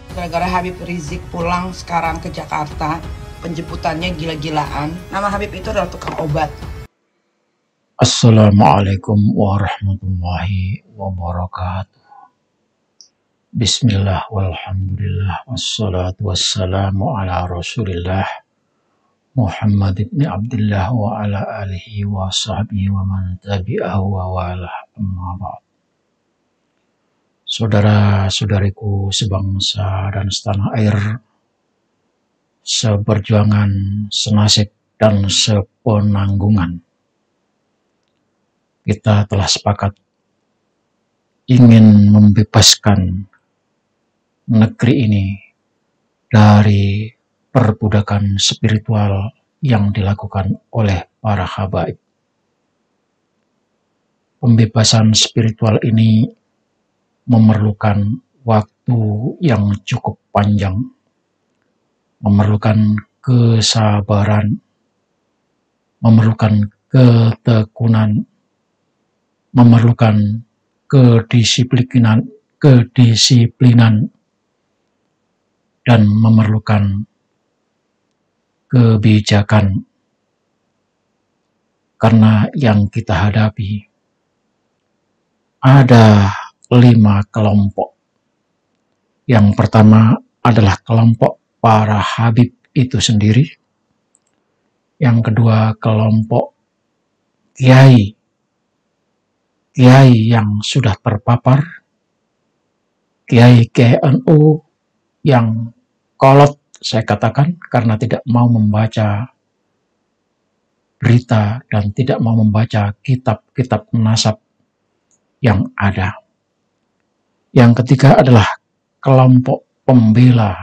Gara-gara Habib Rizik pulang sekarang ke Jakarta, penjemputannya gila-gilaan. Nama Habib itu adalah tukang obat. Assalamualaikum warahmatullahi wabarakatuh. Bismillah walhamdulillah wassalatu wassalamu ala rasulillah Muhammad ibn Abdullah wa ala alihi wa sahbihi wa man tabi'ahu wa walah amma ba'd. Saudara-saudariku sebangsa dan setanah air, seperjuangan, senasib dan sepenanggungan, kita telah sepakat ingin membebaskan negeri ini dari perbudakan spiritual yang dilakukan oleh para habaib. Pembebasan spiritual ini memerlukan waktu yang cukup panjang, memerlukan kesabaran, memerlukan ketekunan, memerlukan kedisiplinan, dan memerlukan kebijakan. Karena yang kita hadapi ada 5 kelompok. Yang pertama adalah kelompok para habib itu sendiri. Yang kedua kelompok kiai yang sudah terpapar, kiai NU yang kolot, saya katakan, karena tidak mau membaca berita dan tidak mau membaca kitab-kitab nasab yang ada. Yang ketiga adalah kelompok pembela,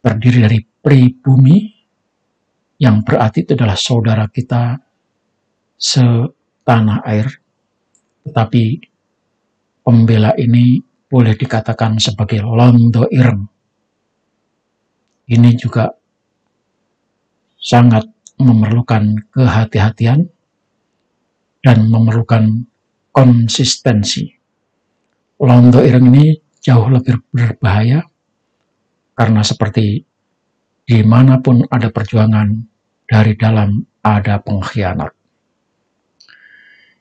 terdiri dari pribumi, yang berarti itu adalah saudara kita setanah air, tetapi pembela ini boleh dikatakan sebagai londo ireng. Ini juga sangat memerlukan kehati-hatian dan memerlukan konsistensi. Londo ireng ini jauh lebih berbahaya karena seperti dimanapun ada perjuangan, dari dalam ada pengkhianat.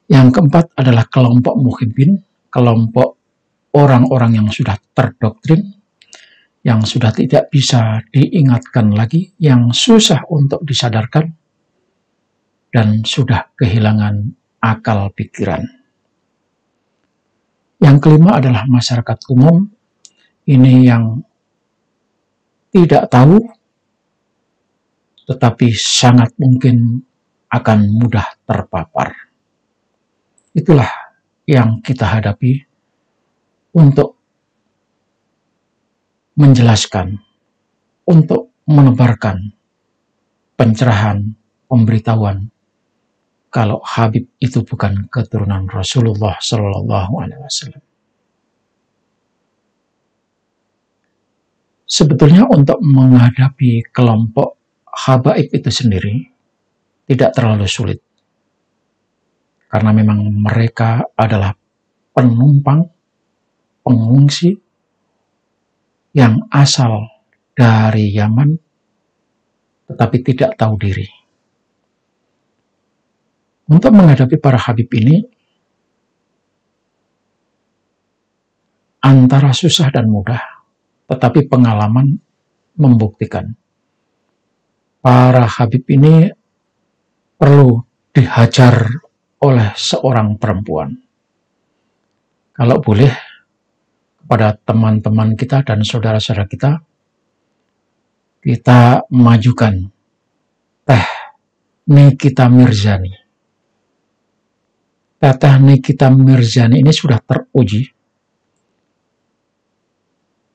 Yang keempat adalah kelompok muhibbin, kelompok orang-orang yang sudah terdoktrin, yang sudah tidak bisa diingatkan lagi, yang susah untuk disadarkan, dan sudah kehilangan akal pikiran. Yang kelima adalah masyarakat umum, ini yang tidak tahu, tetapi sangat mungkin akan mudah terpapar. Itulah yang kita hadapi untuk menjelaskan, untuk menebarkan pencerahan, pemberitahuan kalau Habib itu bukan keturunan Rasulullah Shallallahu Alaihi Wasallam. Sebetulnya untuk menghadapi kelompok habaib itu sendiri tidak terlalu sulit, karena memang mereka adalah penumpang, pengungsi yang asal dari Yaman tetapi tidak tahu diri. Untuk menghadapi para habib ini antara susah dan mudah, tetapi pengalaman membuktikan para habib ini perlu dihajar oleh seorang perempuan. Kalau boleh, kepada teman-teman kita dan saudara-saudara kita, kita majukan Teh Nikita Mirzani. Teh Nikita Mirzani ini sudah teruji.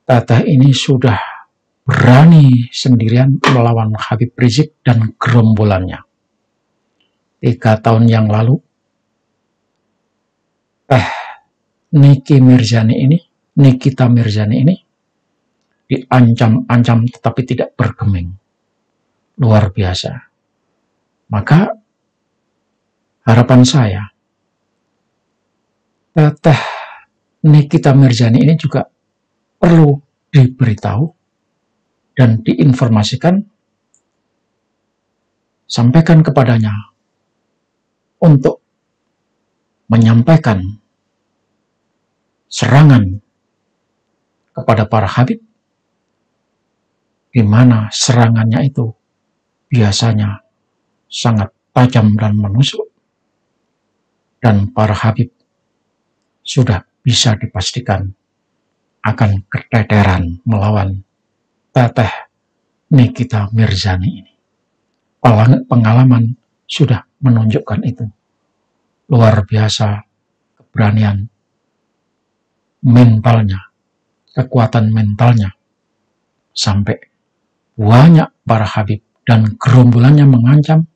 Teh ini sudah berani sendirian melawan Habib Rizik dan gerombolannya. 3 tahun yang lalu, Teh Nikita Mirzani ini diancam-ancam tetapi tidak bergeming. Luar biasa. Maka harapan saya, Teh Nikita Mirzani ini juga perlu diberitahu dan diinformasikan, sampaikan kepadanya untuk menyampaikan serangan kepada para habib, di mana serangannya itu biasanya sangat tajam dan menusuk, dan para habib sudah bisa dipastikan akan keteteran melawan Teteh Nikita Mirzani ini. Pengalaman sudah menunjukkan itu. Luar biasa keberanian mentalnya, kekuatan mentalnya, sampai banyak para habib dan gerombolannya mengancam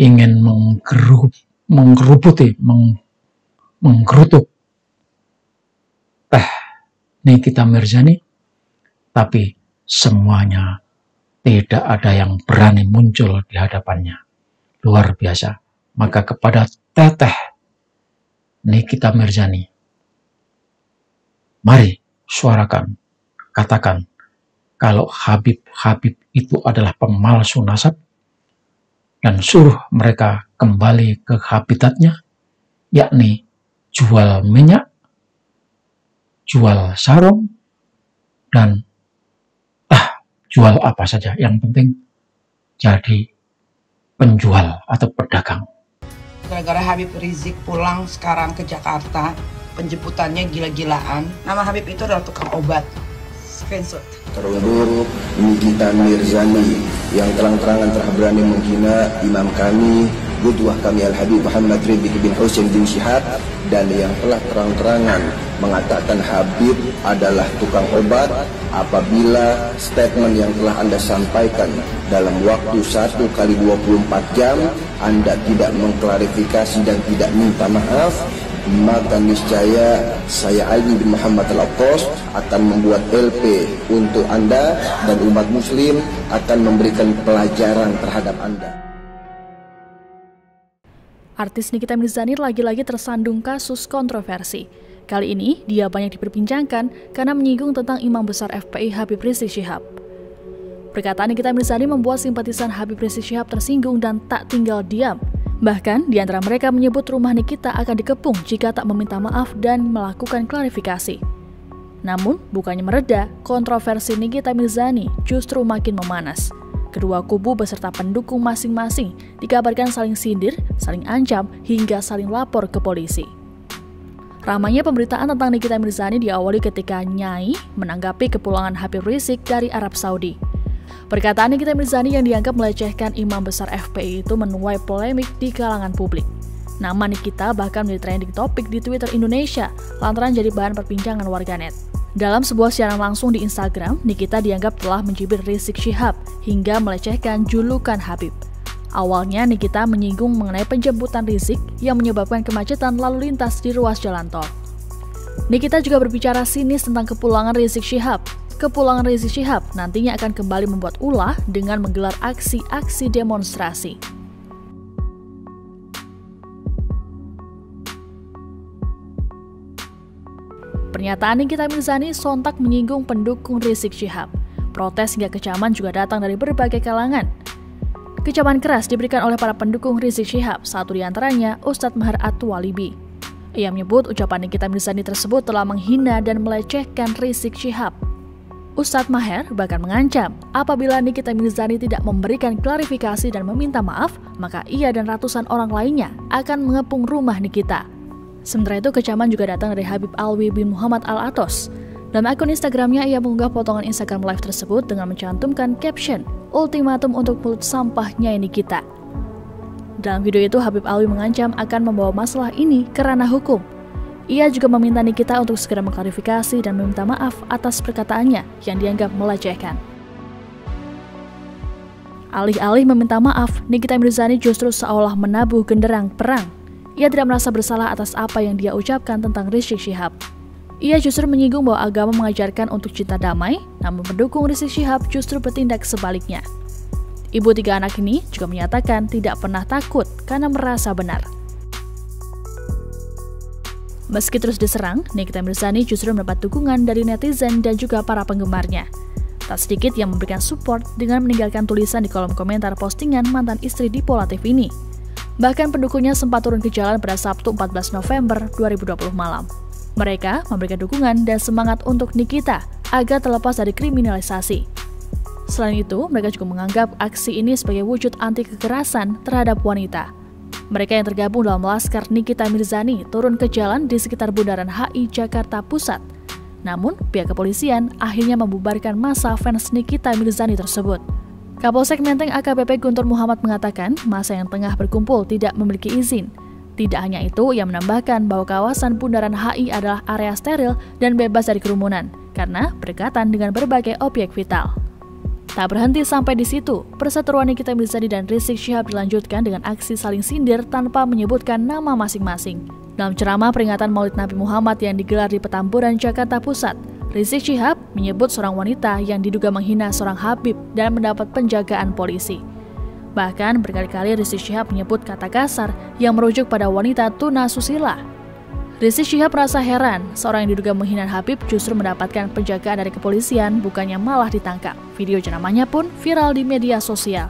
ingin menggerutuk Teh Nikita Mirzani, tapi semuanya tidak ada yang berani muncul di hadapannya. Luar biasa. Maka kepada Teteh Nikita Mirzani, mari suarakan, katakan, kalau Habib-Habib itu adalah pemalsu nasab, dan suruh mereka kembali ke habitatnya, yakni jual minyak, jual sarung, dan jual apa saja, yang penting jadi penjual atau pedagang. Gara-gara Habib Rizik pulang sekarang ke Jakarta, penjemputannya gila-gilaan. Nama Habib itu adalah tukang obat. Screenshot. Terundur Nikita Mirzani yang terang-terangan telah berani menghina imam kami, Qudwah kami Al-Habib Muhammad Ridzik bin Husain bin Syihab, dan yang telah terang-terangan mengatakan Habib adalah tukang obat apabila statement yang telah Anda sampaikan dalam waktu 1 kali 24 jam Anda tidak mengklarifikasi dan tidak minta maaf, maka niscaya saya Ali bin Muhammad Al-Attas akan membuat LP untuk Anda, dan umat muslim akan memberikan pelajaran terhadap Anda. Artis Nikita Mirzani lagi-lagi tersandung kasus kontroversi. Kali ini dia banyak diperbincangkan karena menyinggung tentang Imam Besar FPI Habib Rizik Syihab. Perkataan Nikita Mirzani membuat simpatisan Habib Rizik Syihab tersinggung dan tak tinggal diam. Bahkan di antara mereka menyebut rumah Nikita akan dikepung jika tak meminta maaf dan melakukan klarifikasi. Namun, bukannya mereda, kontroversi Nikita Mirzani justru makin memanas. Kedua kubu beserta pendukung masing-masing dikabarkan saling sindir, saling ancam, hingga saling lapor ke polisi. Ramainya pemberitaan tentang Nikita Mirzani diawali ketika Nyai menanggapi kepulangan Habib Rizik dari Arab Saudi. Perkataan Nikita Mirzani yang dianggap melecehkan Imam Besar FPI itu menuai polemik di kalangan publik. Nama Nikita bahkan menjadi trending topik di Twitter Indonesia lantaran jadi bahan perbincangan warganet. Dalam sebuah siaran langsung di Instagram, Nikita dianggap telah mencibir Rizik Syihab hingga melecehkan julukan Habib. Awalnya Nikita menyinggung mengenai penjemputan Rizik yang menyebabkan kemacetan lalu lintas di ruas jalan tol. Nikita juga berbicara sinis tentang kepulangan Rizik Syihab. Kepulangan Rizik Syihab nantinya akan kembali membuat ulah dengan menggelar aksi-aksi demonstrasi. Pernyataan Nikita Mirzani sontak menyinggung pendukung Rizik Syihab. Protes hingga kecaman juga datang dari berbagai kalangan. Kecaman keras diberikan oleh para pendukung Rizik Syihab, satu di antaranya Ustadz Maher At-Twalibi. Ia menyebut ucapan Nikita Mirzani tersebut telah menghina dan melecehkan Rizik Syihab. Ustadz Maher bahkan mengancam apabila Nikita Mirzani tidak memberikan klarifikasi dan meminta maaf, maka ia dan ratusan orang lainnya akan mengepung rumah Nikita. Sementara itu, kecaman juga datang dari Habib Alwi bin Muhammad Al-Attas. Dalam akun Instagramnya, ia mengunggah potongan Instagram Live tersebut dengan mencantumkan caption, "Ultimatum untuk mulut sampahnya Nikita." Dalam video itu, Habib Alwi mengancam akan membawa masalah ini ke ranah hukum. Ia juga meminta Nikita untuk segera mengklarifikasi dan meminta maaf atas perkataannya yang dianggap melecehkan. Alih-alih meminta maaf, Nikita Mirzani justru seolah menabuh genderang perang. Ia tidak merasa bersalah atas apa yang dia ucapkan tentang Rizik Syihab. Ia justru menyinggung bahwa agama mengajarkan untuk cinta damai, namun pendukung Rizik Syihab justru bertindak sebaliknya. Ibu 3 anak ini juga menyatakan tidak pernah takut karena merasa benar. Meski terus diserang, Nikita Mirzani justru mendapat dukungan dari netizen dan juga para penggemarnya. Tak sedikit yang memberikan support dengan meninggalkan tulisan di kolom komentar postingan mantan istri Dipo Latif ini. Bahkan pendukungnya sempat turun ke jalan pada Sabtu 14 November 2020 malam. Mereka memberikan dukungan dan semangat untuk Nikita agar terlepas dari kriminalisasi. Selain itu, mereka juga menganggap aksi ini sebagai wujud anti kekerasan terhadap wanita. Mereka yang tergabung dalam Laskar Nikita Mirzani turun ke jalan di sekitar Bundaran HI Jakarta Pusat. Namun, pihak kepolisian akhirnya membubarkan massa fans Nikita Mirzani tersebut. Kapolsek Menteng AKBP Guntur Muhammad mengatakan massa yang tengah berkumpul tidak memiliki izin. Tidak hanya itu, ia menambahkan bahwa kawasan Bundaran HI adalah area steril dan bebas dari kerumunan karena berdekatan dengan berbagai objek vital. Tak berhenti sampai di situ, perseteruan Nikita Mirzani dan Rizik Syihab dilanjutkan dengan aksi saling sindir tanpa menyebutkan nama masing-masing. Dalam ceramah peringatan Maulid Nabi Muhammad yang digelar di Petamburan, Jakarta Pusat, Rizik Syihab menyebut seorang wanita yang diduga menghina seorang Habib dan mendapat penjagaan polisi. Bahkan berkali-kali Rizik Syihab menyebut kata kasar yang merujuk pada wanita tuna susila. Rizik Syihab merasa heran, seorang yang diduga menghina Habib justru mendapatkan penjagaan dari kepolisian, bukannya malah ditangkap. Video ceramahnya pun viral di media sosial.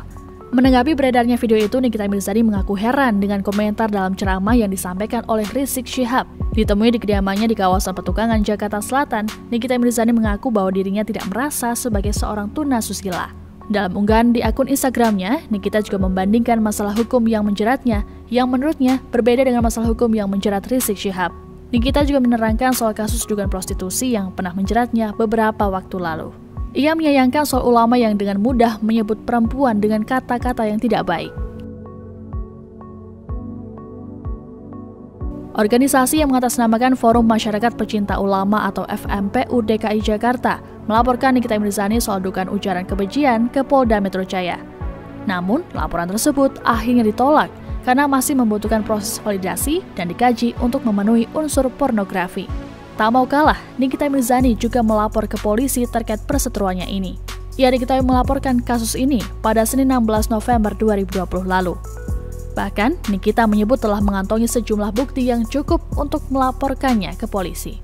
Menanggapi beredarnya video itu, Nikita Mirzani mengaku heran dengan komentar dalam ceramah yang disampaikan oleh Rizik Syihab. Ditemui di kediamannya di kawasan Petukangan, Jakarta Selatan, Nikita Mirzani mengaku bahwa dirinya tidak merasa sebagai seorang tuna susila. Dalam unggahan di akun Instagramnya, Nikita juga membandingkan masalah hukum yang menjeratnya, yang menurutnya berbeda dengan masalah hukum yang menjerat Rizik Syihab. Nikita juga menerangkan soal kasus dugaan prostitusi yang pernah menjeratnya beberapa waktu lalu. Ia menyayangkan soal ulama yang dengan mudah menyebut perempuan dengan kata-kata yang tidak baik. Organisasi yang mengatasnamakan Forum Masyarakat Pecinta Ulama atau FMPU DKI Jakarta melaporkan Nikita Mirzani soal dugaan ujaran kebencian ke Polda Metro Jaya. Namun, laporan tersebut akhirnya ditolak karena masih membutuhkan proses validasi dan dikaji untuk memenuhi unsur pornografi. Tak mau kalah, Nikita Mirzani juga melapor ke polisi terkait perseteruannya ini. Ia diketahui melaporkan kasus ini pada Senin 16 November 2020 lalu. Bahkan, Nikita menyebut telah mengantongi sejumlah bukti yang cukup untuk melaporkannya ke polisi.